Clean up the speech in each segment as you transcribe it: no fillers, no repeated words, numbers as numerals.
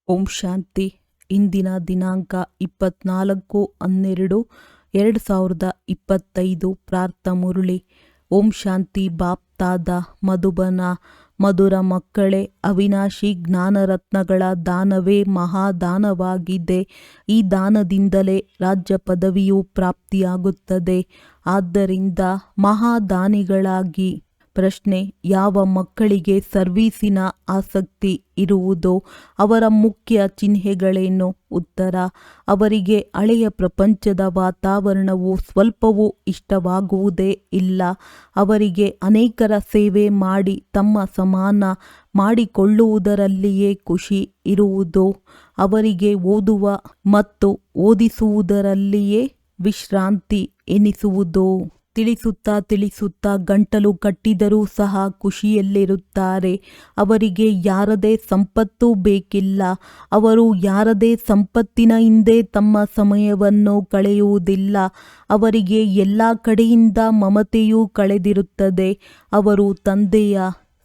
ಓಂ ಶಾಂತಿ. ಇಂದಿನ ದಿನಾಂಕ 24/12/2025. ಪ್ರಾರ್ಥ ಮುರಳಿ. ಓಂ ಶಾಂತಿ. ಬಾಪ್ತಾದ ಮಧುಬನ. ಮಧುರ ಮಕ್ಕಳೇ, ಅವಿನಾಶಿ ಜ್ಞಾನರತ್ನಗಳ ದಾನವೇ ಮಹಾದಾನವಾಗಿದೆ. ಈ ದಾನದಿಂದಲೇ ರಾಜ್ಯ ಪದವಿಯು ಪ್ರಾಪ್ತಿಯಾಗುತ್ತದೆ. ಆದ್ದರಿಂದ ಮಹಾದಾನಿಗಳಾಗಿ. ಪ್ರಶ್ನೆ: ಯಾವ ಮಕ್ಕಳಿಗೆ ಸರ್ವೀಸಿನ ಆಸಕ್ತಿ ಇರುವುದೋ ಅವರ ಮುಖ್ಯ ಚಿಹ್ನೆಗಳೇನು? ಉತ್ತರ: ಅವರಿಗೆ ಹಳೆಯ ಪ್ರಪಂಚದ ವಾತಾವರಣವು ಸ್ವಲ್ಪವೂ ಇಷ್ಟವಾಗುವುದೇ ಇಲ್ಲ. ಅವರಿಗೆ ಅನೇಕರ ಸೇವೆ ಮಾಡಿ ತಮ್ಮ ಸಮಾನ ಮಾಡಿಕೊಳ್ಳುವುದರಲ್ಲಿಯೇ ಖುಷಿ ಇರುವುದು. ಅವರಿಗೆ ಓದುವ ಮತ್ತು ಓದಿಸುವುದರಲ್ಲಿಯೇ ವಿಶ್ರಾಂತಿ ಎನಿಸುವುದು. ತಿಳಿಸುತ್ತಾ ಗಂಟಲು ಕಟ್ಟಿದರೂ ಸಹ ಖುಷಿಯಲ್ಲಿರುತ್ತಾರೆ. ಅವರಿಗೆ ಯಾರದೇ ಸಂಪತ್ತು ಬೇಕಿಲ್ಲ. ಅವರು ಯಾರದೇ ಸಂಪತ್ತಿನ ಹಿಂದೆ ತಮ್ಮ ಸಮಯವನ್ನು ಕಳೆಯುವುದಿಲ್ಲ. ಅವರಿಗೆ ಎಲ್ಲ ಕಡೆಯಿಂದ ಮಮತೆಯೂ ಕಳೆದಿರುತ್ತದೆ. ಅವರು ತಂದೆಯ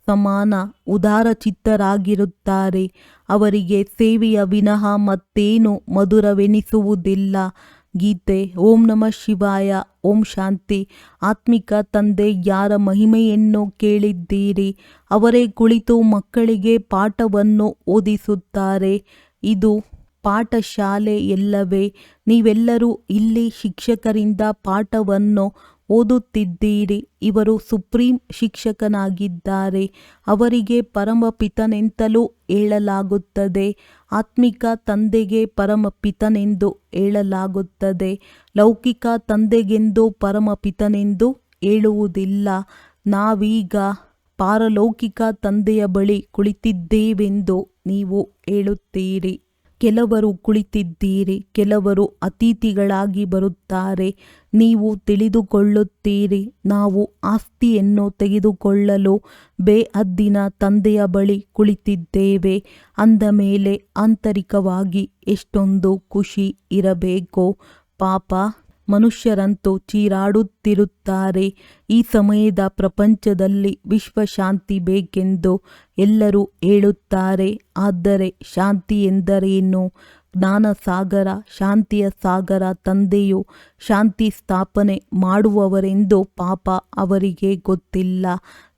ಸಮಾನ ಉದಾರಚಿತ್ತರಾಗಿರುತ್ತಾರೆ. ಅವರಿಗೆ ಸೇವೆಯ ವಿನಃ ಮತ್ತೇನು ಮಧುರವೆನಿಸುವುದಿಲ್ಲ. ಗೀತೆ. ಓಂ ನಮಃ ಶಿವಾಯ. ಓಂ ಶಾಂತಿ. ಆತ್ಮಿಕ ತಂದೆ ಯಾರ ಮಹಿಮೆಯನ್ನು ಕೇಳಿದ್ದೀರಿ? ಅವರೇ ಕುಳಿತು ಮಕ್ಕಳಿಗೆ ಪಾಠವನ್ನು ಓದಿಸುತ್ತಾರೆ. ಇದು ಪಾಠಶಾಲೆಯಲ್ಲವೇ? ನೀವೆಲ್ಲರೂ ಇಲ್ಲಿ ಶಿಕ್ಷಕರಿಂದ ಪಾಠವನ್ನು ಓದುತ್ತಿದ್ದೀರಿ. ಇವರು ಸುಪ್ರೀಂ ಶಿಕ್ಷಕನಾಗಿದ್ದಾರೆ. ಅವರಿಗೆ ಪರಮಪಿತನೆಂತಲೂ ಹೇಳಲಾಗುತ್ತದೆ. ಆತ್ಮಿಕ ತಂದೆಗೆ ಪರಮಪಿತನೆಂದು ಹೇಳಲಾಗುತ್ತದೆ. ಲೌಕಿಕ ತಂದೆಗೆಂದು ಪರಮಪಿತನೆಂದು ಹೇಳುವುದಿಲ್ಲ. ನಾವೀಗ ಪಾರಲೌಕಿಕ ತಂದೆಯ ಬಳಿ ಕುಳಿತಿದ್ದೇವೆಂದು ನೀವು ಹೇಳುತ್ತೀರಿ. ಕೆಲವರು ಕುಳಿತಿದ್ದೀರಿ, ಕೆಲವರು ಅತಿಥಿಗಳಾಗಿ ಬರುತ್ತಾರೆ. ನೀವು ತಿಳಿದುಕೊಳ್ಳುತ್ತೀರಿ, ನಾವು ಆಸ್ತಿಯನ್ನು ತೆಗೆದುಕೊಳ್ಳಲು ಬೇಹದ್ದಿನ ತಂದೆಯ ಬಳಿ ಕುಳಿತಿದ್ದೇವೆ. ಅಂದ ಮೇಲೆ ಆಂತರಿಕವಾಗಿ ಎಷ್ಟೊಂದು ಖುಷಿ ಇರಬೇಕೋ. ಪಾಪ ಮನುಷ್ಯರಂತೂ ಚೀರಾಡುತ್ತಿರುತ್ತಾರೆ. ಈ ಸಮಯದ ಪ್ರಪಂಚದಲ್ಲಿ ವಿಶ್ವಶಾಂತಿ ಬೇಕೆಂದು ಎಲ್ಲರೂ ಹೇಳುತ್ತಾರೆ. ಆದರೆ ಶಾಂತಿ ಎಂದರೇನು? ಜ್ಞಾನಸಾಗರ, ಶಾಂತಿಯ ಸಾಗರ ತಂದೆಯು ಶಾಂತಿ ಸ್ಥಾಪನೆ ಮಾಡುವವರೆಂದು ಪಾಪ ಅವರಿಗೆ ಗೊತ್ತಿಲ್ಲ.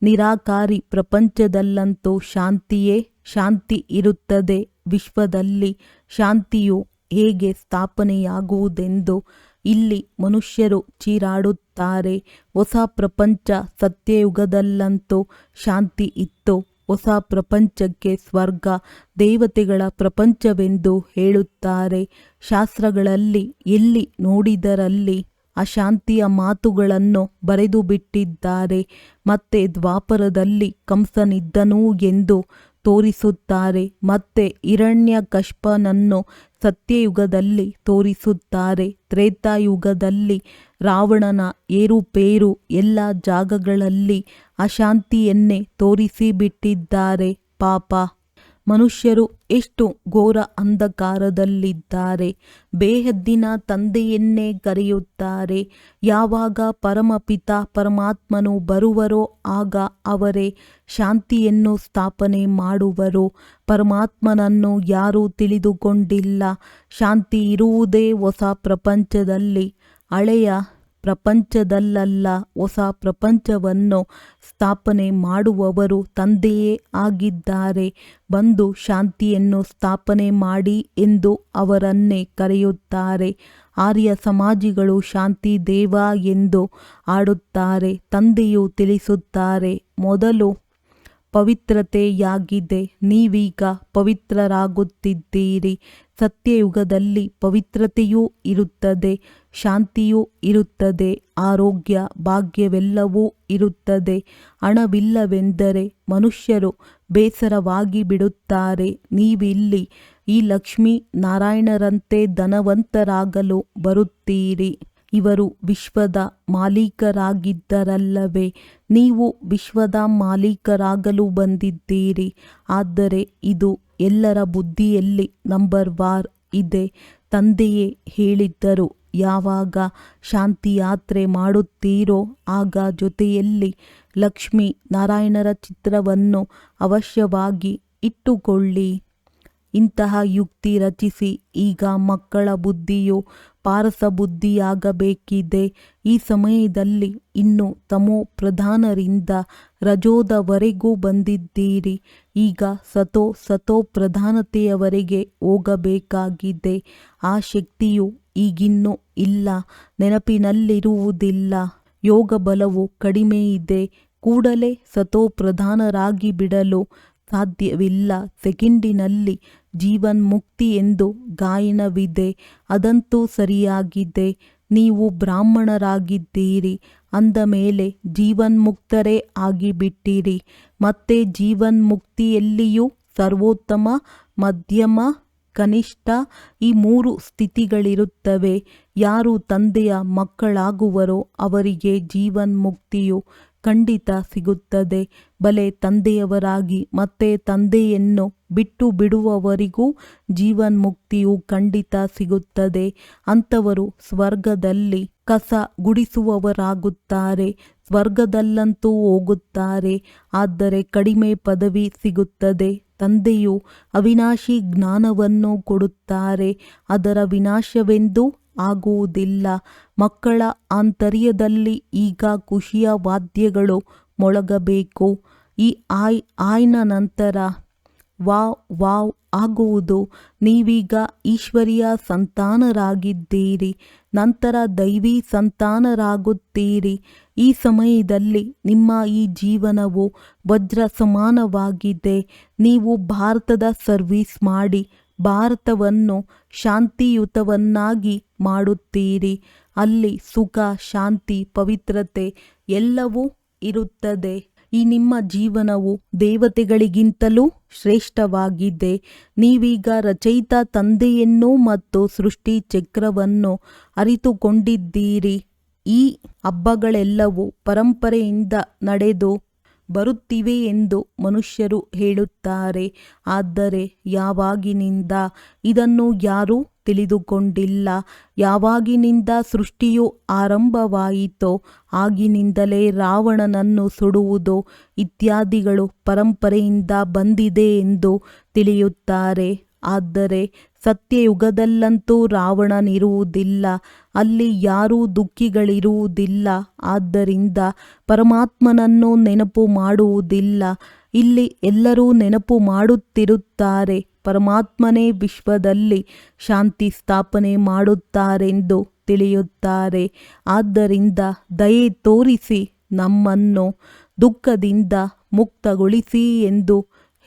ನಿರಾಕಾರಿ ಪ್ರಪಂಚದಲ್ಲಂತೂ ಶಾಂತಿಯೇ ಶಾಂತಿ ಇರುತ್ತದೆ. ವಿಶ್ವದಲ್ಲಿ ಶಾಂತಿಯು ಹೇಗೆ ಸ್ಥಾಪನೆಯಾಗುವುದೆಂದು ಇಲ್ಲಿ ಮನುಷ್ಯರು ಚೀರಾಡುತ್ತಾರೆ. ಹೊಸ ಪ್ರಪಂಚ ಸತ್ಯಯುಗದಲ್ಲಂತೂ ಶಾಂತಿ ಇತ್ತು. ಹೊಸ ಪ್ರಪಂಚಕ್ಕೆ ಸ್ವರ್ಗ ದೇವತೆಗಳ ಪ್ರಪಂಚವೆಂದು ಹೇಳುತ್ತಾರೆ. ಶಾಸ್ತ್ರಗಳಲ್ಲಿ ಎಲ್ಲಿ ನೋಡಿದರಲ್ಲಿ ಅಶಾಂತಿಯ ಮಾತುಗಳನ್ನು ಬರೆದು ಬಿಟ್ಟಿದ್ದಾರೆ. ಮತ್ತೆ ದ್ವಾಪರದಲ್ಲಿ ಕಂಸನಿದ್ದನು ಎಂದು ತೋರಿಸುತ್ತಾರೆ. ಮತ್ತೆ ಹಿರಣ್ಯಕಶ್ಯಪನನ್ನು ಸತ್ಯಯುಗದಲ್ಲಿ ತೋರಿಸುತ್ತಾರೆ. ತ್ರೇತಾಯುಗದಲ್ಲಿ ರಾವಣನ ಏರುಪೇರು. ಎಲ್ಲ ಜಾಗಗಳಲ್ಲಿ ಅಶಾಂತಿಯನ್ನೇ ತೋರಿಸಿಬಿಟ್ಟಿದ್ದಾರೆ. ಪಾಪ ಮನುಷ್ಯರು ಎಷ್ಟು ಘೋರ ಅಂಧಕಾರದಲ್ಲಿದ್ದಾರೆ. ಬೇಹದ್ದಿನ ತಂದೆಯನ್ನೇ ಕರೆಯುತ್ತಾರೆ. ಯಾವಾಗ ಪರಮಪಿತ ಪರಮಾತ್ಮನು ಬರುವರೋ ಆಗ ಅವರೇ ಶಾಂತಿಯನ್ನು ಸ್ಥಾಪನೆ ಮಾಡುವರು. ಪರಮಾತ್ಮನನ್ನು ಯಾರೂ ತಿಳಿದುಕೊಂಡಿಲ್ಲ. ಶಾಂತಿ ಇರುವುದೇ ಹೊಸ ಪ್ರಪಂಚದಲ್ಲಿ, ಹಳೆಯ ಪ್ರಪಂಚದಲ್ಲಲ್ಲ. ಹೊಸ ಪ್ರಪಂಚವನ್ನು ಸ್ಥಾಪನೆ ಮಾಡುವವರು ತಂದೆಯೇ ಆಗಿದ್ದಾರೆ. ಬಂದು ಶಾಂತಿಯನ್ನು ಸ್ಥಾಪನೆ ಮಾಡಿ ಎಂದು ಅವರನ್ನೇ ಕರೆಯುತ್ತಾರೆ. ಆರ್ಯ ಸಮಾಜಿಗಳು ಶಾಂತಿ ದೇವ ಎಂದು ಆಡುತ್ತಾರೆ. ತಂದೆಯು ತಿಳಿಸುತ್ತಾರೆ, ಮೊದಲು ಪವಿತ್ರತೆಯಾಗಿದೆ, ನೀವೀಗ ಪವಿತ್ರರಾಗುತ್ತಿದ್ದೀರಿ. ಸತ್ಯಯುಗದಲ್ಲಿ ಪವಿತ್ರತೆಯೂ ಇರುತ್ತದೆ, ಶಾಂತಿಯೂ ಇರುತ್ತದೆ, ಆರೋಗ್ಯ ಭಾಗ್ಯವೆಲ್ಲವೂ ಇರುತ್ತದೆ. ಹಣವಿಲ್ಲವೆಂದರೆ ಮನುಷ್ಯರು ಬೇಸರವಾಗಿ ಬಿಡುತ್ತಾರೆ. ನೀವಿಲ್ಲಿ ಈ ಲಕ್ಷ್ಮೀ ನಾರಾಯಣರಂತೆ ಧನವಂತರಾಗಲು ಬರುತ್ತೀರಿ. ಇವರು ವಿಶ್ವದ ಮಾಲೀಕರಾಗಿದ್ದರಲ್ಲವೇ? ನೀವು ವಿಶ್ವದ ಮಾಲೀಕರಾಗಲು ಬಂದಿದ್ದೀರಿ. ಆದರೆ ಇದು ಎಲ್ಲರ ಬುದ್ಧಿಯಲ್ಲಿ ನಂಬರ್ ವಾರ್ ಇದೆ. ತಂದೆಯೇ ಹೇಳಿದ್ದರು, ಯಾವಾಗ ಶಾಂತಿ ಯಾತ್ರೆ ಮಾಡುತ್ತೀರೋ ಆಗ ಜೊತೆಯಲ್ಲಿ ಲಕ್ಷ್ಮೀ ನಾರಾಯಣರ ಚಿತ್ರವನ್ನು ಅವಶ್ಯವಾಗಿ ಇಟ್ಟುಕೊಳ್ಳಿ. ಇಂತಹ ಯುಕ್ತಿ ರಚಿಸಿ. ಈಗ ಮಕ್ಕಳ ಬುದ್ಧಿಯು ಪಾರಸ ಬುದ್ಧಿಯಾಗಬೇಕಿದೆ. ಈ ಸಮಯದಲ್ಲಿ ಇನ್ನು ತಮೋ ಪ್ರಧಾನರಿಂದ ರಜೋದವರೆಗೂ ಬಂದಿದ್ದೀರಿ. ಈಗ ಸತೋ ಪ್ರಧಾನತೆಯವರೆಗೆ ಹೋಗಬೇಕಾಗಿದೆ. ಆ ಶಕ್ತಿಯು ಈಗಿನ್ನೂ ಇಲ್ಲ, ನೆನಪಿನಲ್ಲಿರುವುದಿಲ್ಲ. ಯೋಗ ಬಲವು ಕಡಿಮೆ ಇದೆ. ಕೂಡಲೇ ಸತೋಪ್ರಧಾನರಾಗಿ ಬಿಡಲು ಸಾಧ್ಯವಿಲ್ಲ. ಸೆಕೆಂಡಿನಲ್ಲಿ ಜೀವನ್ಮುಕ್ತಿ ಎಂದು ಗಾಯನವಿದೆ. ಅದಂತೂ ಸರಿಯಾಗಿದೆ. ನೀವು ಬ್ರಾಹ್ಮಣರಾಗಿದ್ದೀರಿ ಅಂದ ಮೇಲೆ ಜೀವನ್ಮುಕ್ತರೇ ಆಗಿಬಿಟ್ಟಿರಿ. ಮತ್ತೆ ಜೀವನ್ಮುಕ್ತಿಯಲ್ಲಿಯೂ ಸರ್ವೋತ್ತಮ, ಮಧ್ಯಮ, ಕನಿಷ್ಠ ಈ 3 ಸ್ಥಿತಿಗಳಿರುತ್ತವೆ. ಯಾರು ತಂದೆಯ ಮಕ್ಕಳಾಗುವರೋ ಅವರಿಗೆ ಜೀವನ್ಮುಕ್ತಿಯು ಖಂಡಿತ ಸಿಗುತ್ತದೆ. ಬಲೆ ತಂದೆಯವರಾಗಿ ಮತ್ತೆ ತಂದೆಯನ್ನು ಬಿಟ್ಟು ಬಿಡುವವರಿಗೂ ಜೀವನ್ಮುಕ್ತಿಯು ಖಂಡಿತ ಸಿಗುತ್ತದೆ. ಅಂಥವರು ಸ್ವರ್ಗದಲ್ಲಿ ಕಸ ಗುಡಿಸುವವರಾಗುತ್ತಾರೆ. ಸ್ವರ್ಗದಲ್ಲಂತೂ ಹೋಗುತ್ತಾರೆ, ಆದರೆ ಕಡಿಮೆ ಪದವಿ ಸಿಗುತ್ತದೆ. ತಂದೆಯು ಅವಿನಾಶಿ ಜ್ಞಾನವನ್ನು ಕೊಡುತ್ತಾರೆ. ಅದರ ವಿನಾಶವೆಂದೂ ಆಗುವುದಿಲ್ಲ. ಮಕ್ಕಳ ಆಂತರ್ಯದಲ್ಲಿ ಈಗ ಖುಷಿಯ ವಾದ್ಯಗಳು ಮೊಳಗಬೇಕು. ಈ ಆಯ್ನ ನಂತರ ವಾವ್ ಆಗುವುದು. ನೀವೀಗ ಈಶ್ವರಿಯ ಸಂತಾನರಾಗಿದ್ದೀರಿ, ನಂತರ ದೈವಿ ಸಂತಾನರಾಗುತ್ತೀರಿ. ಈ ಸಮಯದಲ್ಲಿ ನಿಮ್ಮ ಈ ಜೀವನವು ವಜ್ರ ಸಮಾನವಾಗಿದೆ. ನೀವು ಭಾರತದ ಸರ್ವಿಸ್ ಮಾಡಿ ಭಾರತವನ್ನು ಶಾಂತಿಯುತವನ್ನಾಗಿ ಮಾಡುತ್ತೀರಿ. ಅಲ್ಲಿ ಸುಖ, ಶಾಂತಿ, ಪವಿತ್ರತೆ ಎಲ್ಲವೂ ಇರುತ್ತದೆ. ಈ ನಿಮ್ಮ ಜೀವನವು ದೇವತೆಗಳಿಗಿಂತಲೂ ಶ್ರೇಷ್ಠವಾಗಿದೆ. ನೀವೀಗ ರಚಯಿತ ತಂದೆಯನ್ನು ಮತ್ತು ಸೃಷ್ಟಿ ಚಕ್ರವನ್ನು ಅರಿತುಕೊಂಡಿದ್ದೀರಿ. ಈ ಹಬ್ಬಗಳೆಲ್ಲವೂ ಪರಂಪರೆಯಿಂದ ನಡೆದು ಬರುತ್ತಿವೆ ಎಂದು ಮನುಷ್ಯರು ಹೇಳುತ್ತಾರೆ. ಆದರೆ ಯಾವಾಗಿನಿಂದ ಇದನ್ನು ಯಾರೂ ತಿಳಿದುಕೊಂಡಿಲ್ಲ. ಯಾವಾಗಿನಿಂದ ಸೃಷ್ಟಿಯು ಆರಂಭವಾಯಿತೋ ಆಗಿನಿಂದಲೇ ರಾವಣನನ್ನು ಸುಡುವುದು ಇತ್ಯಾದಿಗಳು ಪರಂಪರೆಯಿಂದ ಬಂದಿದೆ ಎಂದು ತಿಳಿಯುತ್ತಾರೆ. ಆದರೆ ಸತ್ಯಯುಗದಲ್ಲಂತೂ ರಾವಣನಿರುವುದಿಲ್ಲ. ಅಲ್ಲಿ ಯಾರೂ ದುಃಖಿಗಳಿರುವುದಿಲ್ಲ. ಆದ್ದರಿಂದ ಪರಮಾತ್ಮನನ್ನು ನೆನಪು ಮಾಡುವುದಿಲ್ಲ. ಇಲ್ಲಿ ಎಲ್ಲರೂ ನೆನಪು ಮಾಡುತ್ತಿರುತ್ತಾರೆ. ಪರಮಾತ್ಮನೇ ವಿಶ್ವದಲ್ಲಿ ಶಾಂತಿ ಸ್ಥಾಪನೆ ಮಾಡುತ್ತಾರೆಂದು ತಿಳಿಯುತ್ತಾರೆ. ಆದ್ದರಿಂದ ದಯೆ ತೋರಿಸಿ ನಮ್ಮನ್ನು ದುಃಖದಿಂದ ಮುಕ್ತಗೊಳಿಸಿ ಎಂದು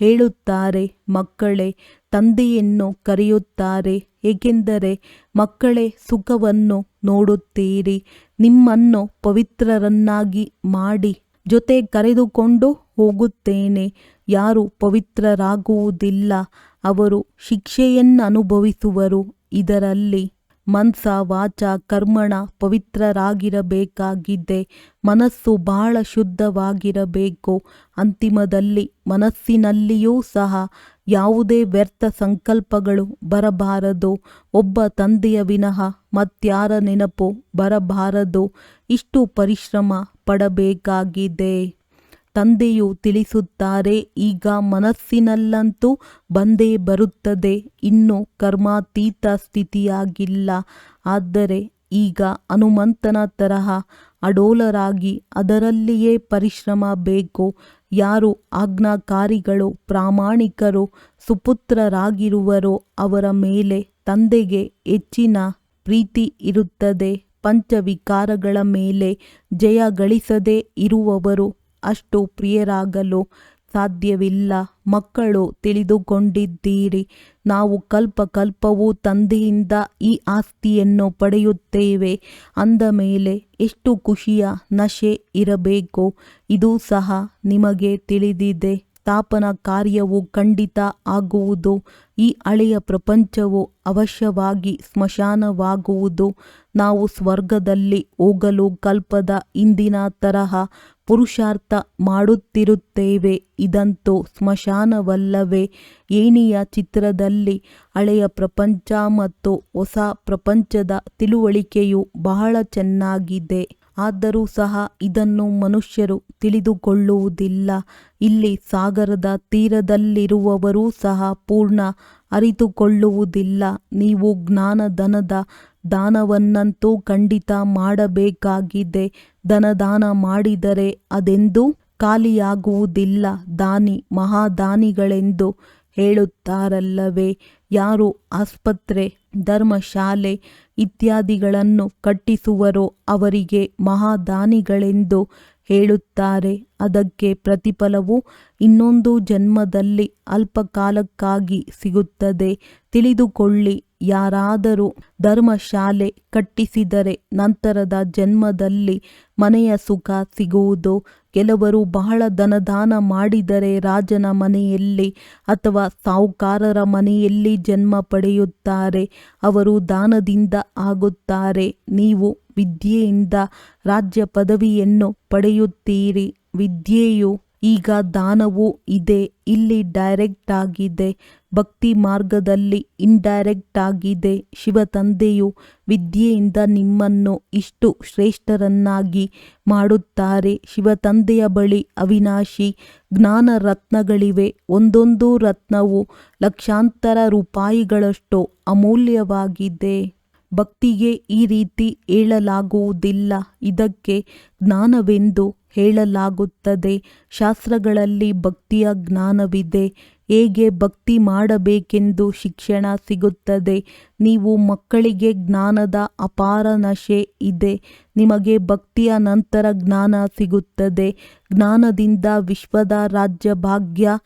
ಹೇಳುತ್ತಾರೆ. ಮಕ್ಕಳೇ ತಂದೆಯನ್ನು ಕರೆಯುತ್ತಾರೆ, ಏಕೆಂದರೆ ಮಕ್ಕಳೇ ಸುಖವನ್ನು ನೋಡುತ್ತೀರಿ. ನಿಮ್ಮನ್ನು ಪವಿತ್ರರನ್ನಾಗಿ ಮಾಡಿ ಜೊತೆ ಕರೆದುಕೊಂಡು ಹೋಗುತ್ತೇನೆ. ಯಾರು ಪವಿತ್ರರಾಗುವುದಿಲ್ಲ ಅವರು ಶಿಕ್ಷೆಯನ್ನನುಭವಿಸುವರು. ಇದರಲ್ಲಿ ಮನಸ, ವಾಚ, ಕರ್ಮಣ ಪವಿತ್ರರಾಗಿರಬೇಕಾಗಿದೆ. ಮನಸ್ಸು ಬಹಳ ಶುದ್ಧವಾಗಿರಬೇಕು. ಅಂತಿಮದಲ್ಲಿ ಮನಸ್ಸಿನಲ್ಲಿಯೂ ಸಹ ಯಾವುದೇ ವ್ಯರ್ಥ ಸಂಕಲ್ಪಗಳು ಬರಬಾರದು. ಒಬ್ಬ ತಂದೆಯ ವಿನಃ ಮತ್ಯಾರ ನೆನಪು ಬರಬಾರದು. ಇಷ್ಟು ಪರಿಶ್ರಮ ಪಡಬೇಕಾಗಿದೆ. ತಂದೆಯು ತಿಳಿಸುತ್ತಾರೆ, ಈಗ ಮನಸ್ಸಿನಲ್ಲಂತೂ ಬಂದೇ ಬರುತ್ತದೆ. ಇನ್ನು ಕರ್ಮಾತೀತ ಸ್ಥಿತಿಯಾಗಿಲ್ಲ. ಆದರೆ ಈಗ ಹನುಮಂತನ ತರಹ ಅಡೋಲರಾಗಿ ಅದರಲ್ಲಿಯೇ ಪರಿಶ್ರಮ ಬೇಕು. ಯಾರು ಆಜ್ಞಾಕಾರಿಗಳು, ಪ್ರಾಮಾಣಿಕರು, ಸುಪುತ್ರರಾಗಿರುವರೋ ಅವರ ಮೇಲೆ ತಂದೆಗೆ ಹೆಚ್ಚಿನ ಪ್ರೀತಿ ಇರುತ್ತದೆ. ಪಂಚವಿಕಾರಗಳ ಮೇಲೆ ಜಯ ಗಳಿಸದೇ ಇರುವವರು ಅಷ್ಟು ಪ್ರಿಯರಾಗಲು ಸಾಧ್ಯವಿಲ್ಲ. ಮಕ್ಕಳು ತಿಳಿದುಕೊಂಡಿದ್ದೀರಿ, ನಾವು ಕಲ್ಪವೂ ತಂದೆಯಿಂದ ಈ ಆಸ್ತಿಯನ್ನು ಪಡೆಯುತ್ತೇವೆ ಅಂದ ಮೇಲೆ ಎಷ್ಟು ಖುಷಿಯ ನಶೆ ಇರಬೇಕು. ಇದೂ ಸಹ ನಿಮಗೆ ತಿಳಿದಿದೆ. ಸ್ಥಾಪನಾ ಕಾರ್ಯವು ಖಂಡಿತ ಆಗುವುದು. ಈ ಹಳೆಯ ಪ್ರಪಂಚವು ಅವಶ್ಯವಾಗಿ ಸ್ಮಶಾನವಾಗುವುದು. ನಾವು ಸ್ವರ್ಗದಲ್ಲಿ ಹೋಗಲು ಕಲ್ಪದ ಹಿಂದಿನ ತರಹ ಪುರುಷಾರ್ಥ ಮಾಡುತ್ತಿರುತ್ತೇವೆ. ಇದಂತೂ ಸ್ಮಶಾನವಲ್ಲವೇ? ಏಣಿಯ ಚಿತ್ರದಲ್ಲಿ ಹಳೆಯ ಪ್ರಪಂಚ ಮತ್ತು ಹೊಸ ಪ್ರಪಂಚದ ತಿಳುವಳಿಕೆಯು ಬಹಳ ಚೆನ್ನಾಗಿದೆ. ಆದರೂ ಸಹ ಇದನ್ನು ಮನುಷ್ಯರು ತಿಳಿದುಕೊಳ್ಳುವುದಿಲ್ಲ. ಇಲ್ಲಿ ಸಾಗರದ ತೀರದಲ್ಲಿರುವವರೂ ಸಹ ಪೂರ್ಣ ಅರಿತುಕೊಳ್ಳುವುದಿಲ್ಲ. ನೀವು ಜ್ಞಾನಧನದ ದಾನವನ್ನಂತೂ ಖಂಡಿತ ಮಾಡಬೇಕಾಗಿದೆ. ಧನದಾನ ಮಾಡಿದರೆ ಅದೆಂದೂ ಖಾಲಿಯಾಗುವುದಿಲ್ಲ. ದಾನಿ ಮಹಾದಾನಿಗಳೆಂದು ಹೇಳುತ್ತಾರಲ್ಲವೇ. ಯಾರು ಆಸ್ಪತ್ರೆ, ಧರ್ಮಶಾಲೆ ಇತ್ಯಾದಿಗಳನ್ನು ಕಟ್ಟಿಸುವರೋ ಅವರಿಗೆ ಮಹಾದಾನಿಗಳೆಂದು ಹೇಳುತ್ತಾರೆ. ಅದಕ್ಕೆ ಪ್ರತಿಫಲವು ಇನ್ನೊಂದು ಜನ್ಮದಲ್ಲಿ ಅಲ್ಪಕಾಲಕ್ಕಾಗಿ ಸಿಗುತ್ತದೆ. ತಿಳಿದುಕೊಳ್ಳಿ, ಯಾರಾದರೂ ಧರ್ಮಶಾಲೆ ಕಟ್ಟಿಸಿದರೆ ನಂತರದ ಜನ್ಮದಲ್ಲಿ ಮನೆಯ ಸುಖ ಸಿಗುವುದು. ಕೆಲವರು ಬಹಳ ಧನದಾನ ಮಾಡಿದರೆ ರಾಜನ ಮನೆಯಲ್ಲಿ ಅಥವಾ ಸಾಹುಕಾರರ ಮನೆಯಲ್ಲಿ ಜನ್ಮ ಪಡೆಯುತ್ತಾರೆ. ಅವರು ದಾನದಿಂದ ಆಗುತ್ತಾರೆ. ನೀವು ವಿದ್ಯೆಯಿಂದ ರಾಜ್ಯ ಪದವಿಯನ್ನು ಪಡೆಯುತ್ತೀರಿ. ವಿದ್ಯೆಯು ಈಗ ದಾನವೂ ಇದೆ. ಇಲ್ಲಿ ಡೈರೆಕ್ಟ್ ಆಗಿದೆ, ಭಕ್ತಿ ಮಾರ್ಗದಲ್ಲಿ ಇಂಡೈರೆಕ್ಟ್ ಆಗಿದೆ. ಶಿವತಂದೆಯು ವಿದ್ಯೆಯಿಂದ ನಿಮ್ಮನ್ನು ಇಷ್ಟು ಶ್ರೇಷ್ಠರನ್ನಾಗಿ ಮಾಡುತ್ತಾರೆ. ಶಿವತಂದೆಯ ಬಳಿ ಅವಿನಾಶಿ ಜ್ಞಾನ ರತ್ನಗಳಿವೆ. ಒಂದೊಂದು ರತ್ನವು ಲಕ್ಷಾಂತರ ರೂಪಾಯಿಗಳಷ್ಟು ಅಮೂಲ್ಯವಾಗಿದೆ. ಭಕ್ತಿಗೆ ಈ ರೀತಿ ಹೇಳಲಾಗುವುದಿಲ್ಲ. ಇದಕ್ಕೆ ಜ್ಞಾನವೆಂದು ಹೇಳಲಾಗುತ್ತದೆ. ಶಾಸ್ತ್ರಗಳಲ್ಲಿ ಭಕ್ತಿಯ ಜ್ಞಾನವಿದೆ. ಹೇಗೆ ಭಕ್ತಿ ಮಾಡಬೇಕೆಂದು ಶಿಕ್ಷಣ ಸಿಗುತ್ತದೆ. ನೀವು ಮಕ್ಕಳಿಗೆ ಜ್ಞಾನದ ಅಪಾರ ನಶೆ ಇದೆ. ನಿಮಗೆ ಭಕ್ತಿಯ ನಂತರ ಜ್ಞಾನ ಸಿಗುತ್ತದೆ. ಜ್ಞಾನದಿಂದ ವಿಶ್ವದ ರಾಜ್ಯ ಭಾಗ್ಯ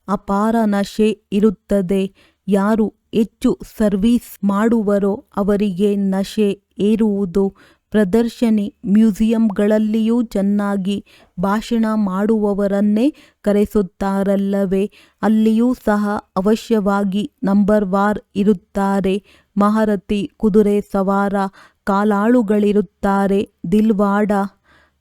ಅಪಾರ ನಶೆ ಇರುತ್ತದೆ. ಯಾರು ಹೆಚ್ಚು ಸರ್ವೀಸ್ ಮಾಡುವರೋ ಅವರಿಗೆ ನಶೆ ಏರುವುದು. ಪ್ರದರ್ಶನಿ, ಮ್ಯೂಸಿಯಂಗಳಲ್ಲಿಯೂ ಚೆನ್ನಾಗಿ ಭಾಷಣ ಮಾಡುವವರನ್ನೇ ಕರೆಸುತ್ತಾರಲ್ಲವೇ. ಅಲ್ಲಿಯೂ ಸಹ ಅವಶ್ಯವಾಗಿ ನಂಬರ್ ವಾರ್ ಇರುತ್ತಾರೆ. ಮಹಾರಥಿ, ಕುದುರೆ ಸವಾರ, ಕಾಲಾಳುಗಳಿರುತ್ತಾರೆ. ದಿಲ್ವಾಡ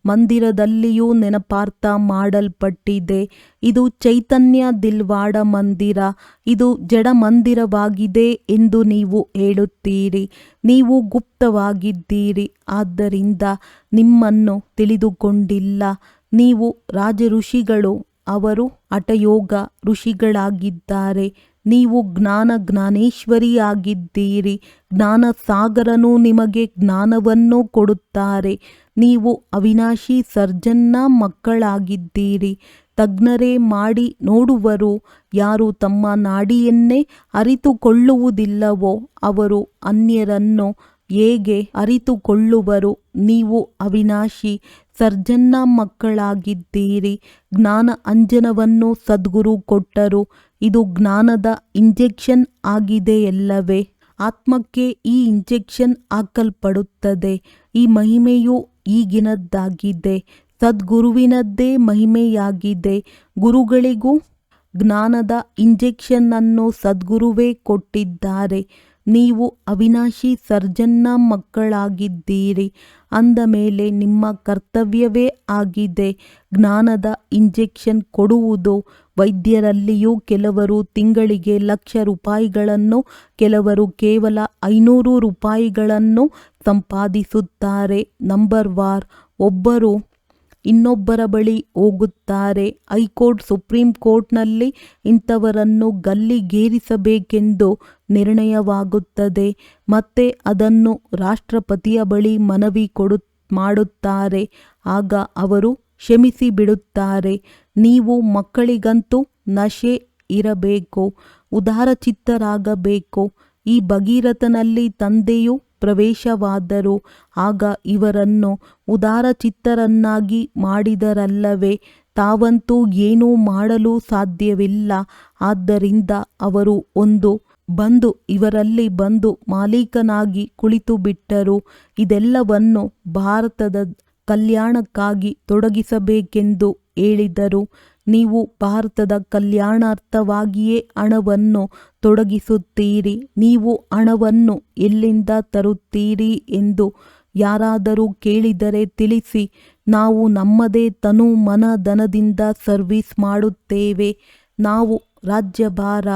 ಮಂದಿರದಲ್ಲಿಯೂ ನೆನಪಾರ್ಥ ಮಾಡಲ್ಪಟ್ಟಿದೆ. ಇದು ಚೈತನ್ಯ ದಿಲ್ವಾಡ ಮಂದಿರ, ಇದು ಜಡ ಮಂದಿರವಾಗಿದೆ ಎಂದು ನೀವು ಹೇಳುತ್ತೀರಿ. ನೀವು ಗುಪ್ತವಾಗಿದ್ದೀರಿ, ಆದ್ದರಿಂದ ನಿಮ್ಮನ್ನು ತಿಳಿದುಕೊಂಡಿಲ್ಲ. ನೀವು ರಾಜ ಋಷಿಗಳು, ಅವರು ಹಠಯೋಗ ಋಷಿಗಳಾಗಿದ್ದಾರೆ. ನೀವು ಜ್ಞಾನೇಶ್ವರಿಯಾಗಿದ್ದೀರಿ. ಜ್ಞಾನಸಾಗರನು ನಿಮಗೆ ಜ್ಞಾನವನ್ನು ಕೊಡುತ್ತಾರೆ. ನೀವು ಅವಿನಾಶಿ ಸರ್ಜನ್ನ ಮಕ್ಕಳಾಗಿದ್ದೀರಿ. ತಜ್ಞರೇ ಮಾಡಿ ನೋಡುವರು. ಯಾರು ತಮ್ಮ ನಾಡಿಯನ್ನೇ ಅರಿತುಕೊಳ್ಳುವುದಿಲ್ಲವೋ ಅವರು ಅನ್ಯರನ್ನು ಹೇಗೆ ಅರಿತುಕೊಳ್ಳುವರು. ನೀವು ಅವಿನಾಶಿ ಸರ್ಜನ್ನ ಮಕ್ಕಳಾಗಿದ್ದೀರಿ. ಜ್ಞಾನ ಅಂಜನವನ್ನು ಸದ್ಗುರು ಕೊಟ್ಟರು. ಇದು ಜ್ಞಾನದ ಇಂಜೆಕ್ಷನ್ ಆಗಿದೆಯಲ್ಲವೇ. ಆತ್ಮಕ್ಕೆ ಈ ಇಂಜೆಕ್ಷನ್ ಹಾಕಲ್ಪಡುತ್ತದೆ. ಈ ಮಹಿಮೆಯು ಈಗಿನದ್ದಾಗಿದೆ. ಸದ್ಗುರುವಿನದ್ದೇ ಮಹಿಮೆಯಾಗಿದೆ. ಗುರುಗಳಿಗೂ ಜ್ಞಾನದ ಇಂಜೆಕ್ಷನ್ ಅನ್ನು ಸದ್ಗುರುವೇ ಕೊಟ್ಟಿದ್ದಾರೆ. ನೀವು ಅವಿನಾಶಿ ಸರ್ಜನ್ನ ಮಕ್ಕಳಾಗಿದ್ದೀರಿ. ಅಂದ ಮೇಲೆ ನಿಮ್ಮ ಕರ್ತವ್ಯವೇ ಆಗಿದೆ ಜ್ಞಾನದ ಇಂಜೆಕ್ಷನ್ ಕೊಡುವುದು. ವೈದ್ಯರಲ್ಲಿಯೂ ಕೆಲವರು ತಿಂಗಳಿಗೆ 1,00,000 ರೂಪಾಯಿಗಳನ್ನು, ಕೆಲವರು ಕೇವಲ 500 ರೂಪಾಯಿಗಳನ್ನು ಸಂಪಾದಿಸುತ್ತಾರೆ. Number war. ಒಬ್ಬರು ಇನ್ನೊಬ್ಬರ ಬಳಿ ಹೋಗುತ್ತಾರೆ. ಹೈಕೋರ್ಟ್, ಸುಪ್ರೀಂ ಕೋರ್ಟ್ನಲ್ಲಿ ಇಂಥವರನ್ನು ಗಲ್ಲಿಗೇರಿಸಬೇಕೆಂದು ನಿರ್ಣಯವಾಗುತ್ತದೆ. ಮತ್ತೆ ಅದನ್ನು ರಾಷ್ಟ್ರಪತಿಯ ಬಳಿ ಮನವಿ ಮಾಡುತ್ತಾರೆ. ಆಗ ಅವರು ಕ್ಷಮಿಸಿ ಬಿಡುತ್ತಾರೆ. ನೀವು ಮಕ್ಕಳಿಗಂತೂ ನಶೆ ಇರಬೇಕು, ಉದಾರಚಿತ್ತರಾಗಬೇಕು. ಈ ಭಗೀರಥನಲ್ಲಿ ತಂದೆಯು ಪ್ರವೇಶವಾದರು. ಆಗ ಇವರನ್ನು ಉದಾರಚಿತ್ತರನ್ನಾಗಿ ಮಾಡಿದರಲ್ಲವೇ. ತಾವಂತೂ ಏನೂ ಮಾಡಲು ಸಾಧ್ಯವಿಲ್ಲ. ಆದ್ದರಿಂದ ಅವರು ಬಂದು ಇವರಲ್ಲಿ ಬಂದು ಮಾಲೀಕನಾಗಿ ಕುಳಿತು ಬಿಟ್ಟರು. ಇದೆಲ್ಲವನ್ನು ಭಾರತದ ಕಲ್ಯಾಣಕ್ಕಾಗಿ ತೊಡಗಿಸಬೇಕೆಂದು ಹೇಳಿದರು. ನೀವು ಭಾರತದ ಕಲ್ಯಾಣಾರ್ಥವಾಗಿಯೇ ಹಣವನ್ನು ತೊಡಗಿಸುತ್ತೀರಿ. ನೀವು ಹಣವನ್ನು ಎಲ್ಲಿಂದ ತರುತ್ತೀರಿ ಎಂದು ಯಾರಾದರೂ ಕೇಳಿದರೆ ತಿಳಿಸಿ. ನಾವು ನಮ್ಮದೇ ತನು ಮನ ಧನದಿಂದ ಸರ್ವಿಸ್ ಮಾಡುತ್ತೇವೆ. ನಾವು ರಾಜ್ಯಭಾರ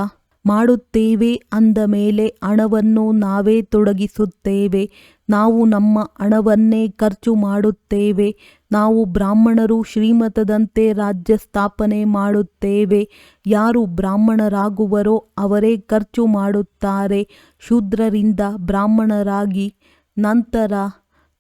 ಮಾಡುತ್ತೇವೆ ಅಂದ ಮೇಲೆ ಹಣವನ್ನು ನಾವೇ ತೊಡಗಿಸುತ್ತೇವೆ. ನಾವು ನಮ್ಮ ಹಣವನ್ನೇ ಖರ್ಚು ಮಾಡುತ್ತೇವೆ. ನಾವು ಬ್ರಾಹ್ಮಣರು ಶ್ರೀಮತದಂತೆ ರಾಜ್ಯ ಸ್ಥಾಪನೆ ಮಾಡುತ್ತೇವೆ. ಯಾರು ಬ್ರಾಹ್ಮಣರಾಗುವರೋ ಅವರೇ ಖರ್ಚು ಮಾಡುತ್ತಾರೆ. ಶೂದ್ರರಿಂದ ಬ್ರಾಹ್ಮಣರಾಗಿ ನಂತರ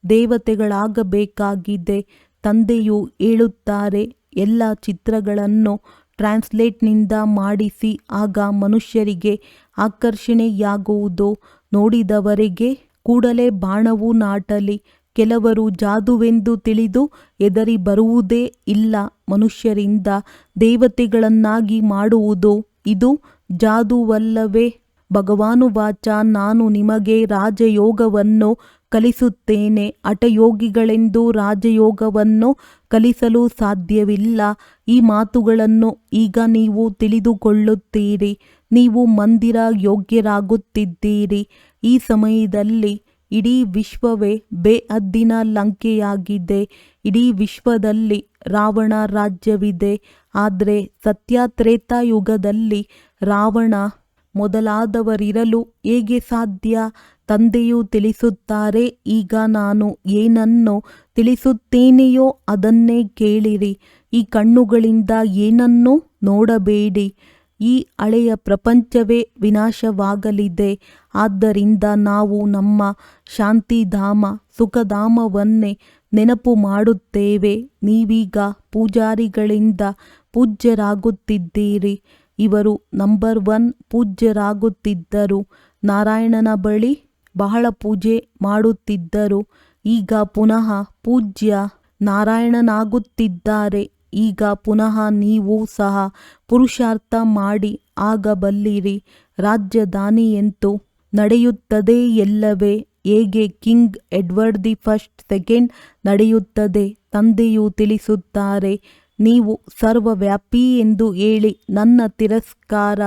ದೇವತೆಗಳಾಗಬೇಕಾಗಿದೆ. ತಂದೆಯು ಹೇಳುತ್ತಾರೆ, ಎಲ್ಲ ಚಿತ್ರಗಳನ್ನು ಟ್ರಾನ್ಸ್ಲೇಟ್ನಿಂದ ಮಾಡಿಸಿ, ಆಗ ಮನುಷ್ಯರಿಗೆ ಆಕರ್ಷಣೆಯಾಗುವುದು. ನೋಡಿದವರಿಗೆ ಕೂಡಲೇ ಬಾಣವು ನಾಟಲಿ. ಕೆಲವರು ಜಾದುವೆಂದು ತಿಳಿದು ಹೆದರಿ ಬರುವುದೇ ಇಲ್ಲ. ಮನುಷ್ಯರಿಂದ ದೇವತೆಗಳನ್ನಾಗಿ ಮಾಡುವುದು ಇದು ಜಾದುವಲ್ಲವೇ? ಭಗವಾನುವಾಚ, ನಾನು ನಿಮಗೆ ರಾಜಯೋಗವನ್ನು ಕಲಿಸುತ್ತೇನೆ. ಹಠಯೋಗಿಗಳೆಂದು ರಾಜಯೋಗವನ್ನು ಕಲಿಸಲು ಸಾಧ್ಯವಿಲ್ಲ. ಈ ಮಾತುಗಳನ್ನು ಈಗ ನೀವು ತಿಳಿದುಕೊಳ್ಳುತ್ತೀರಿ. ನೀವು ಮಂದಿರ ಯೋಗ್ಯರಾಗುತ್ತಿದ್ದೀರಿ. ಈ ಸಮಯದಲ್ಲಿ ಇಡೀ ವಿಶ್ವವೇ ಬೇಹದ್ದಿನ ಲಂಕೆಯಾಗಿದೆ. ಇಡೀ ವಿಶ್ವದಲ್ಲಿ ರಾವಣ ರಾಜ್ಯವಿದೆ. ಆದರೆ ಸತ್ಯತ್ರೇತಾಯುಗದಲ್ಲಿ ರಾವಣ ಮೊದಲಾದವರಿರಲು ಹೇಗೆ ಸಾಧ್ಯ? ತಂದೆಯು ತಿಳಿಸುತ್ತಾರೆ, ಈಗ ನಾನು ಏನನ್ನು ತಿಳಿಸುತ್ತೇನೆಯೋ ಅದನ್ನೇ ಕೇಳಿರಿ. ಈ ಕಣ್ಣುಗಳಿಂದ ಏನನ್ನೂ ನೋಡಬೇಡಿ. ಈ ಹಳೆಯ ಪ್ರಪಂಚವೇ ವಿನಾಶವಾಗಲಿದೆ. ಆದ್ದರಿಂದ ನಾವು ನಮ್ಮ ಶಾಂತಿಧಾಮ ಸುಖಧಾಮವನ್ನೇ ನೆನಪು ಮಾಡುತ್ತೇವೆ. ನೀವೀಗ ಪೂಜಾರಿಗಳಿಂದ ಪೂಜ್ಯರಾಗುತ್ತಿದ್ದೀರಿ. ಇವರು ನಂಬರ್ 1 ಪೂಜ್ಯರಾಗುತ್ತಿದ್ದರು. ನಾರಾಯಣನ ಬಳಿ ಬಹಳ ಪೂಜೆ ಮಾಡುತ್ತಿದ್ದರು. ಈಗ ಪುನಃ ಪೂಜ್ಯ ನಾರಾಯಣನಾಗುತ್ತಿದ್ದಾರೆ. ಈಗ ಪುನಃ ನೀವು ಸಹ ಪುರುಷಾರ್ಥ ಮಾಡಿ ಆಗಬಲ್ಲಿರಿ. ರಾಜಧಾನಿಯಂತೂ ನಡೆಯುತ್ತದೆ ಎಲ್ಲವೇ? ಹೇಗೆ king Edward the first second ನಡೆಯುತ್ತದೆ? ತಂದೆಯು ತಿಳಿಸುತ್ತಾರೆ, ನೀವು ಸರ್ವವ್ಯಾಪಿ ಎಂದು ಹೇಳಿ ನನ್ನ ತಿರಸ್ಕಾರ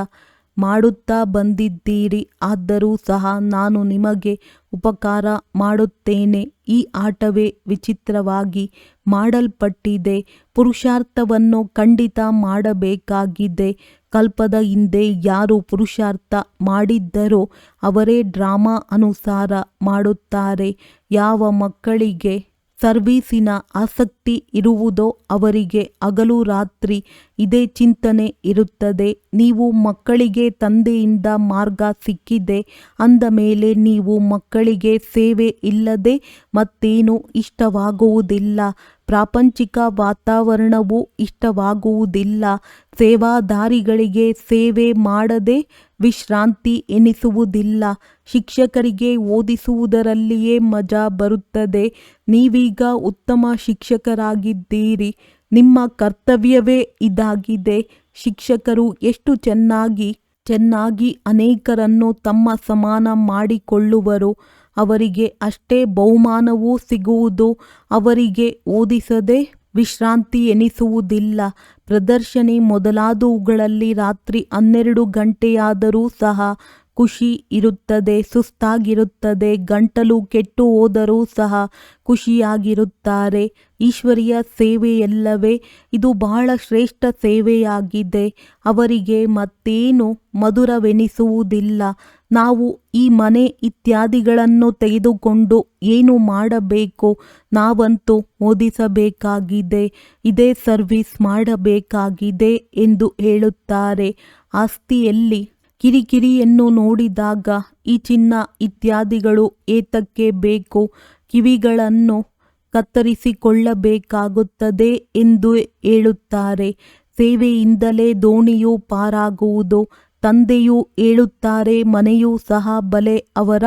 ಮಾಡುತ್ತಾ ಬಂದಿದ್ದೀರಿ. ಆದರೂ ಸಹ ನಾನು ನಿಮಗೆ ಉಪಕಾರ ಮಾಡುತ್ತೇನೆ. ಈ ಆಟವೇ ವಿಚಿತ್ರವಾಗಿ ಮಾಡಲ್ಪಟ್ಟಿದೆ. ಪುರುಷಾರ್ಥವನ್ನು ಖಂಡಿತ ಮಾಡಬೇಕಾಗಿದೆ. ಕಲ್ಪದ ಹಿಂದೆ ಯಾರು ಪುರುಷಾರ್ಥ ಮಾಡಿದ್ದರೋ ಅವರೇ ಡ್ರಾಮಾ ಅನುಸಾರ ಮಾಡುತ್ತಾರೆ. ಯಾವ ಮಕ್ಕಳಿಗೆ ಸರ್ವೀಸಿನ ಆಸಕ್ತಿ ಇರುವುದೋ ಅವರಿಗೆ ಹಗಲು ರಾತ್ರಿ ಇದೇ ಚಿಂತನೆ ಇರುತ್ತದೆ. ನೀವು ಮಕ್ಕಳಿಗೆ ತಂದೆಯಿಂದ ಮಾರ್ಗ ಸಿಕ್ಕಿದೆ ಅಂದ ಮೇಲೆ ನೀವು ಮಕ್ಕಳಿಗೆ ಸೇವೆ ಇಲ್ಲದೆ ಮತ್ತೇನೂ ಇಷ್ಟವಾಗುವುದಿಲ್ಲ. ಪ್ರಾಪಂಚಿಕ ವಾತಾವರಣವು ಇಷ್ಟವಾಗುವುದಿಲ್ಲ. ಸೇವಾದಾರಿಗಳಿಗೆ ಸೇವೆ ಮಾಡದೆ ವಿಶ್ರಾಂತಿ ಎನಿಸುವುದಿಲ್ಲ. ಶಿಕ್ಷಕರಿಗೆ ಓದಿಸುವುದರಲ್ಲಿಯೇ ಮಜಾ ಬರುತ್ತದೆ. ನೀವೀಗ ಉತ್ತಮ ಶಿಕ್ಷಕರಾಗಿದ್ದೀರಿ. ನಿಮ್ಮ ಕರ್ತವ್ಯವೇ ಇದಾಗಿದೆ. ಶಿಕ್ಷಕರು ಎಷ್ಟು ಚೆನ್ನಾಗಿ ಅನೇಕರನ್ನು ತಮ್ಮ ಸಮಾನ ಮಾಡಿಕೊಳ್ಳುವರು, ಅವರಿಗೆ ಅಷ್ಟೇ ಬಹುಮಾನವೂ ಸಿಗುವುದು. ಅವರಿಗೆ ಓದಿಸದೆ ವಿಶ್ರಾಂತಿ ಎನಿಸುವುದಿಲ್ಲ. ಪ್ರದರ್ಶನಿ ಮೊದಲಾದವುಗಳಲ್ಲಿ ರಾತ್ರಿ 12 ಗಂಟೆಯಾದರೂ ಸಹ ಖುಷಿ ಇರುತ್ತದೆ. ಸುಸ್ತಾಗಿರುತ್ತದೆ. ಗಂಟಲು ಕೆಟ್ಟು ಹೋದರೂ ಸಹ ಖುಷಿಯಾಗಿರುತ್ತಾರೆ. ಈಶ್ವರಿಯ ಸೇವೆಯಲ್ಲವೇ ಇದು? ಬಹಳ ಶ್ರೇಷ್ಠ ಸೇವೆಯಾಗಿದೆ. ಅವರಿಗೆ ಮತ್ತೇನು ಮಧುರವೆನಿಸುವುದಿಲ್ಲ. ನಾವು ಈ ಮನೆ ಇತ್ಯಾದಿಗಳನ್ನು ತೆಗೆದುಕೊಂಡು ಏನು ಮಾಡಬೇಕು? ನಾವಂತೂ ಓದಿಸಬೇಕಾಗಿದೆ. ಇದೇ ಸರ್ವಿಸ್ ಮಾಡಬೇಕಾಗಿದೆ ಎಂದು ಹೇಳುತ್ತಾರೆ. ಆಸ್ತಿಯಲ್ಲಿ ಕಿರಿಕಿರಿಯನ್ನು ನೋಡಿದಾಗ ಈ ಚಿನ್ನ ಇತ್ಯಾದಿಗಳು ಏತಕ್ಕೆ ಬೇಕು? ಕಿವಿಗಳನ್ನು ಕತ್ತರಿಸಿಕೊಳ್ಳಬೇಕಾಗುತ್ತದೆ ಎಂದು ಹೇಳುತ್ತಾರೆ. ಸೇವೆಯಿಂದಲೇ ದೋಣಿಯು ಪಾರಾಗುವುದು. ತಂದೆಯು ಹೇಳುತ್ತಾರೆ, ಮನೆಯೂ ಸಹ ಬಲೆ ಅವರ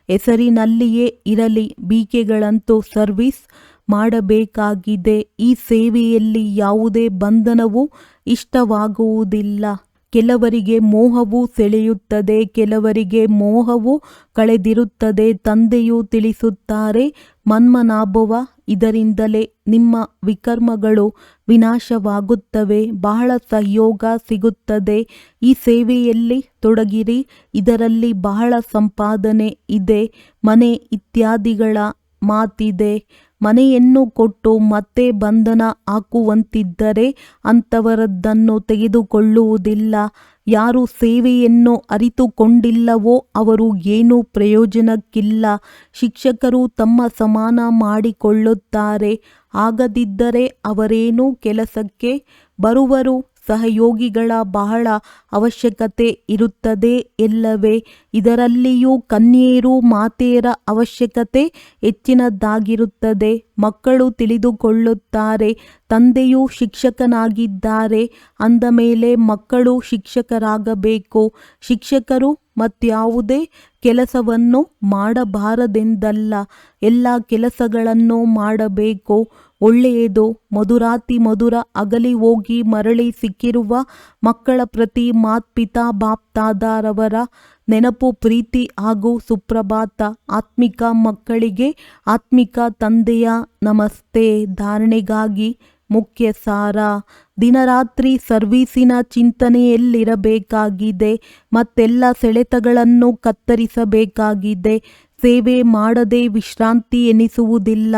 ಹೆಸರಿನಲ್ಲಿಯೇ ಇರಲಿ. ಬೀಕೆಗಳಂತೂ ಸರ್ವಿಸ್ ಮಾಡಬೇಕಾಗಿದೆ. ಈ ಸೇವೆಯಲ್ಲಿ ಯಾವುದೇ ಬಂಧನವೂ ಇಷ್ಟವಾಗುವುದಿಲ್ಲ. ಕೆಲವರಿಗೆ ಮೋಹವು ಸೆಳೆಯುತ್ತದೆ, ಕೆಲವರಿಗೆ ಮೋಹವು ಕಳೆದಿರುತ್ತದೆ. ತಂದೆಯು ತಿಳಿಸುತ್ತಾರೆ, ಮನ್ಮನಾಭವ, ಇದರಿಂದಲೇ ನಿಮ್ಮ ವಿಕರ್ಮಗಳು ವಿನಾಶವಾಗುತ್ತವೆ. ಬಹಳ ಸಹಯೋಗ ಸಿಗುತ್ತದೆ. ಈ ಸೇವೆಯಲ್ಲಿ ತೊಡಗಿರಿ. ಇದರಲ್ಲಿ ಬಹಳ ಸಂಪಾದನೆ ಇದೆ. ಮನೆ ಇತ್ಯಾದಿಗಳ ಮಾತಿದೆ. ಮನೆಯನ್ನು ಕೊಟ್ಟು ಮತ್ತೆ ಬಂಧನ ಹಾಕುವಂತಿದ್ದರೆ ಅಂಥವರದ್ದನ್ನು ತೆಗೆದುಕೊಳ್ಳುವುದಿಲ್ಲ. ಯಾರು ಸೇವೆಯನ್ನು ಅರಿತುಕೊಂಡಿಲ್ಲವೋ ಅವರು ಏನೂ ಪ್ರಯೋಜನಕ್ಕಿಲ್ಲ. ಶಿಕ್ಷಕರು ತಮ್ಮ ಸಮಾನ ಮಾಡಿಕೊಳ್ಳುತ್ತಾರೆ. ಆಗದಿದ್ದರೆ ಅವರೇನೂ ಕೆಲಸಕ್ಕೆ ಬರುವರು. ಸಹಯೋಗಿಗಳ ಬಹಳ ಅವಶ್ಯಕತೆ ಇರುತ್ತದೆ ಎಲ್ಲವೇ. ಇದರಲ್ಲಿಯೂ ಕನ್ಯೆಯರು ಮಾತೆಯರ ಅವಶ್ಯಕತೆ ಹೆಚ್ಚಿನದಾಗಿರುತ್ತದೆ. ಮಕ್ಕಳು ತಿಳಿದುಕೊಳ್ಳುತ್ತಾರೆ, ತಂದೆಯು ಶಿಕ್ಷಕನಾಗಿದ್ದಾರೆ ಅಂದ ಮೇಲೆ ಮಕ್ಕಳು ಶಿಕ್ಷಕರಾಗಬೇಕು. ಶಿಕ್ಷಕರು ಮತ್ಯಾವುದೇ ಕೆಲಸವನ್ನು ಮಾಡಬಾರದೆಂದಲ್ಲ, ಎಲ್ಲ ಕೆಲಸಗಳನ್ನು ಮಾಡಬೇಕು. ಒಳ್ಳೆಯದು. ಮಧುರಾತಿ ಮಧುರ ಅಗಲಿ ಹೋಗಿ ಮರಳಿ ಸಿಕ್ಕಿರುವ ಮಕ್ಕಳ ಪ್ರತಿ ಮಾತ್ಪಿತಾ ಬಾಪ್ದಾದರವರ ನೆನಪು, ಪ್ರೀತಿ ಹಾಗೂ ಸುಪ್ರಭಾತ. ಆತ್ಮಿಕ ಮಕ್ಕಳಿಗೆ ಆತ್ಮಿಕ ತಂದೆಯ ನಮಸ್ತೆ. ಧಾರಣೆಗಾಗಿ ಮುಖ್ಯ ಸಾರ: ದಿನರಾತ್ರಿ ಸರ್ವೀಸಿನ ಚಿಂತನೆಯಲ್ಲಿರಬೇಕಾಗಿದೆ. ಮತ್ತೆಲ್ಲ ಸೆಳೆತಗಳನ್ನು ಕತ್ತರಿಸಬೇಕಾಗಿದೆ. ಸೇವೆ ಮಾಡದೆ ವಿಶ್ರಾಂತಿ ಎನಿಸುವುದಿಲ್ಲ.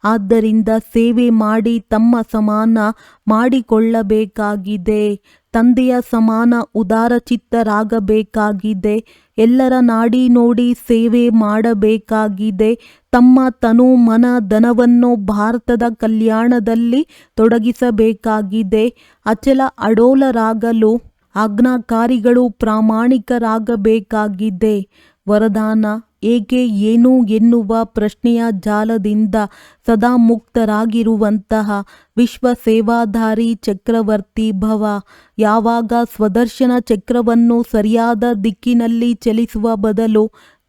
ಆದ್ದರಿಂದ ಸೇವೆ ಮಾಡಿ ತಮ್ಮ ಸಮಾನ ಮಾಡಿಕೊಳ್ಳಬೇಕಾಗಿದೆ. ತಂದೆಯ ಸಮಾನ ಉದಾರಚಿತ್ತರಾಗಬೇಕಾಗಿದೆ. ಎಲ್ಲರ ನಾಡಿ ನೋಡಿ ಸೇವೆ ಮಾಡಬೇಕಾಗಿದೆ. ತಮ್ಮ ತನು ಮನ ಧನವನ್ನು ಭಾರತದ ಕಲ್ಯಾಣದಲ್ಲಿ ತೊಡಗಿಸಬೇಕಾಗಿದೆ. ಅಚಲ ಅಡೋಲರಾಗಲು ಆಜ್ಞಾಕಾರಿಗಳು ಪ್ರಾಮಾಣಿಕರಾಗಬೇಕಾಗಿದೆ. ವರದಾನ: ಏಕೆ ಏನು ಎನ್ನುವ ಪ್ರಶ್ನೆಯ ಜಾಲದಿಂದ ಸದಾ ಮುಕ್ತರಾಗಿರುವಂತಹ ವಿಶ್ವ ಸೇವಾಧಾರಿ ಚಕ್ರವರ್ತಿ ಭವ. ಯಾವಾಗ ಸ್ವದರ್ಶನ ಚಕ್ರವನ್ನು ಸರಿಯಾದ ದಿಕ್ಕಿನಲ್ಲಿ ಚಲಿಸುವ ಬದಲು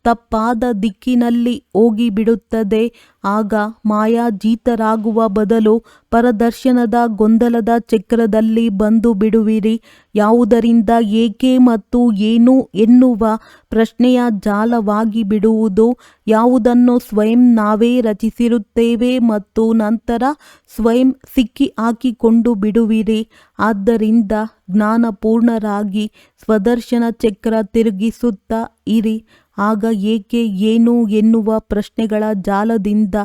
ತಪ್ಪಾದ ದಿಕ್ಕಿನಲ್ಲಿ ಹೋಗಿಬಿಡುತ್ತದೆ, ಆಗ ಮಾಯಾಜೀತರಾಗುವ ಬದಲು ಪರದರ್ಶನದ ಗೊಂದಲದ ಚಕ್ರದಲ್ಲಿ ಬಂದು ಬಿಡುವಿರಿ. ಯಾವುದರಿಂದ ಏಕೆ ಮತ್ತು ಏನು ಎನ್ನುವ ಪ್ರಶ್ನೆಯ ಜಾಲವಾಗಿ ಬಿಡುವುದು. ಯಾವುದನ್ನು ಸ್ವಯಂ ನಾವೇ ರಚಿಸಿರುತ್ತೇವೆ ಮತ್ತು ನಂತರ ಸ್ವಯಂ ಸಿಕ್ಕಿ ಹಾಕಿಕೊಂಡು ಬಿಡುವಿರಿ. ಆದ್ದರಿಂದ ಜ್ಞಾನಪೂರ್ಣರಾಗಿ ಸ್ವದರ್ಶನ ಚಕ್ರ ತಿರುಗಿಸುತ್ತಾ ಇರಿ. ಆಗ ಏಕೆ ಏನು ಎನ್ನುವ ಪ್ರಶ್ನೆಗಳ ಜಾಲದಿಂದ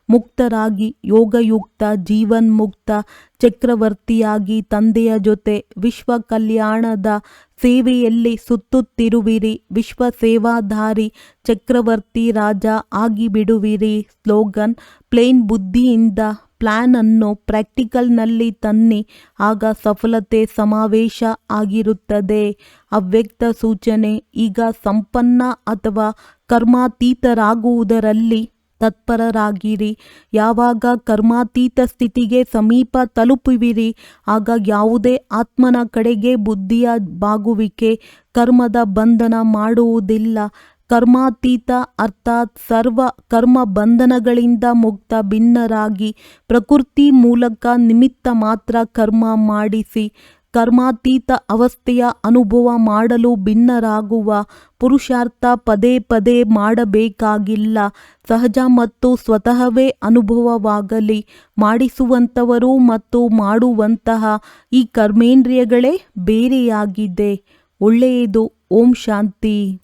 ಮುಕ್ತರಾಗಿ ಯೋಗಯುಕ್ತ ಜೀವನ್ಮುಕ್ತ ಚಕ್ರವರ್ತಿಯಾಗಿ ತಂದೆಯ ಜೊತೆ ವಿಶ್ವ ಕಲ್ಯಾಣದ ಸೇವೆಯಲ್ಲಿ ಸುತ್ತುತ್ತಿರುವಿರಿ. ವಿಶ್ವ ಸೇವಾಧಾರಿ ಚಕ್ರವರ್ತಿ ರಾಜ ಆಗಿಬಿಡುವಿರಿ. ಸ್ಲೋಗನ್: ಪ್ಲೇನ್ ಬುದ್ಧಿಯಿಂದ ಪ್ಲಾನ್ ಅನ್ನು ಪ್ರಾಕ್ಟಿಕಲ್ನಲ್ಲಿ ತನ್ನಿ, ಆಗ ಸಫಲತೆ ಸಮಾವೇಶ ಆಗಿರುತ್ತದೆ. ಅವ್ಯಕ್ತ ಸೂಚನೆ: ಈಗ ಸಂಪನ್ನ ಅಥವಾ ಕರ್ಮಾತೀತರಾಗುವುದರಲ್ಲಿ ತತ್ಪರರಾಗಿರಿ. ಯಾವಾಗ ಕರ್ಮಾತೀತ ಸ್ಥಿತಿಗೆ ಸಮೀಪ ತಲುಪುವಿರಿ, ಆಗ ಯಾವುದೇ ಆತ್ಮನ ಕಡೆಗೆ ಬುದ್ಧಿಯ ಬಾಗುವಿಕೆ ಕರ್ಮದ ಬಂಧನ ಮಾಡುವುದಿಲ್ಲ. ಕರ್ಮಾತೀತ ಅರ್ಥಾತ್ ಸರ್ವ ಕರ್ಮ ಬಂಧನಗಳಿಂದ ಮುಕ್ತ, ಭಿನ್ನರಾಗಿ ಪ್ರಕೃತಿ ಮೂಲಕ ನಿಮಿತ್ತ ಮಾತ್ರ ಕರ್ಮ ಮಾಡಿಸಿ ಕರ್ಮಾತೀತ ಅವಸ್ಥೆಯ ಅನುಭವ ಮಾಡಲು ಭಿನ್ನರಾಗುವ ಪುರುಷಾರ್ಥ ಪದೇ ಪದೇ ಮಾಡಬೇಕಾಗಿಲ್ಲ. ಸಹಜ ಮತ್ತು ಸ್ವತಃವೇ ಅನುಭವವಾಗಲಿ. ಮಾಡಿಸುವಂಥವರು ಮತ್ತು ಮಾಡುವಂತಹ ಈ ಕರ್ಮೇಂದ್ರಿಯಗಳೇ ಬೇರೆಯಾಗಿದೆ. ಒಳ್ಳೆಯದು. ಓಂ ಶಾಂತಿ.